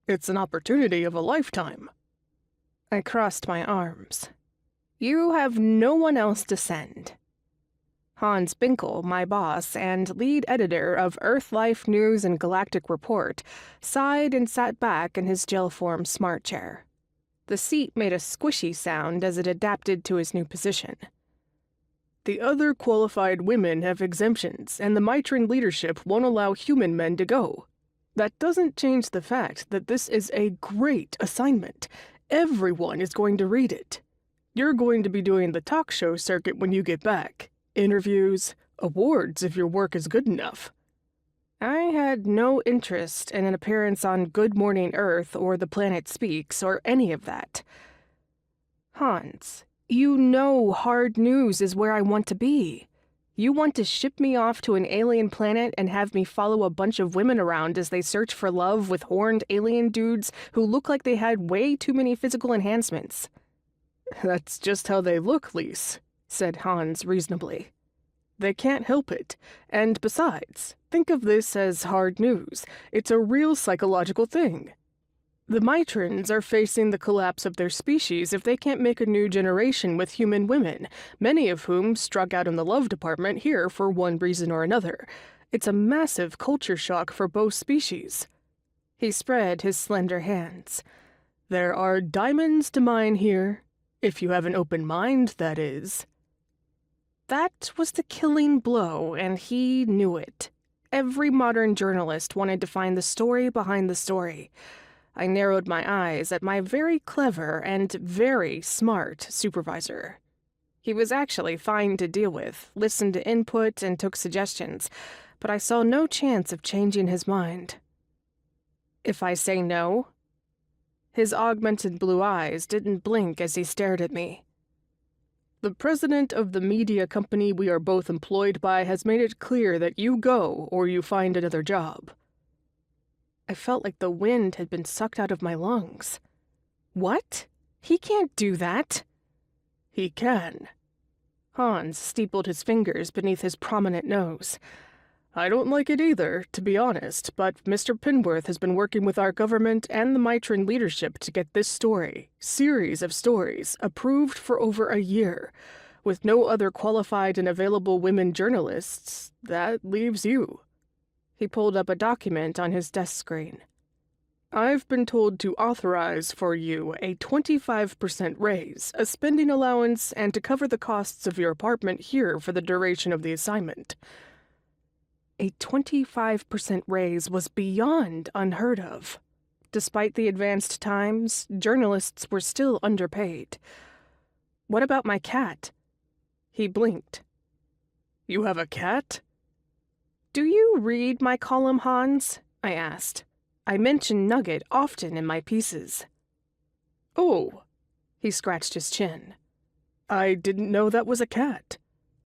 It's an opportunity of a lifetime." I crossed my arms. "You have no one else to send." Hans Binkel, my boss and lead editor of Earth Life News and Galactic Report, sighed and sat back in his gel-form smart chair. The seat made a squishy sound as it adapted to his new position. "The other qualified women have exemptions, and the Mitran leadership won't allow human men to go. That doesn't change the fact that this is a great assignment. Everyone is going to read it. You're going to be doing the talk show circuit when you get back. Interviews, awards if your work is good enough." I had no interest in an appearance on Good Morning Earth or The Planet Speaks or any of that. "Hans, you know hard news is where I want to be. You want to ship me off to an alien planet and have me follow a bunch of women around as they search for love with horned alien dudes who look like they had way too many physical enhancements." "That's just how they look, Lise," said Hans reasonably. "They can't help it. And besides, think of this as hard news. It's a real psychological thing. The Mitrans are facing the collapse of their species if they can't make a new generation with human women, many of whom struck out in the love department here for one reason or another. It's a massive culture shock for both species." He spread his slender hands. "There are diamonds to mine here. If you have an open mind, that is." That was the killing blow, and he knew it. Every modern journalist wanted to find the story behind the story. I narrowed my eyes at my very clever and very smart supervisor. He was actually fine to deal with, listened to input and took suggestions, but I saw no chance of changing his mind. "If I say no?" His augmented blue eyes didn't blink as he stared at me. "The president of the media company we are both employed by has made it clear that you go or you find another job." I felt like the wind had been sucked out of my lungs. "What? He can't do that." "He can." Hans steepled his fingers beneath his prominent nose. "I don't like it either, to be honest, but Mr. Pinworth has been working with our government and the Mitran leadership to get this series of stories, approved for over a year. With no other qualified and available women journalists, that leaves you." He pulled up a document on his desk screen. "I've been told to authorize for you a 25% raise, a spending allowance, and to cover the costs of your apartment here for the duration of the assignment." A 25% raise was beyond unheard of. Despite the advanced times, journalists were still underpaid. "What about my cat?" He blinked. "You have a cat?" "Do you read my column, Hans?" I asked. I mention Nugget often in my pieces. "Oh," he scratched his chin. "I didn't know that was a cat."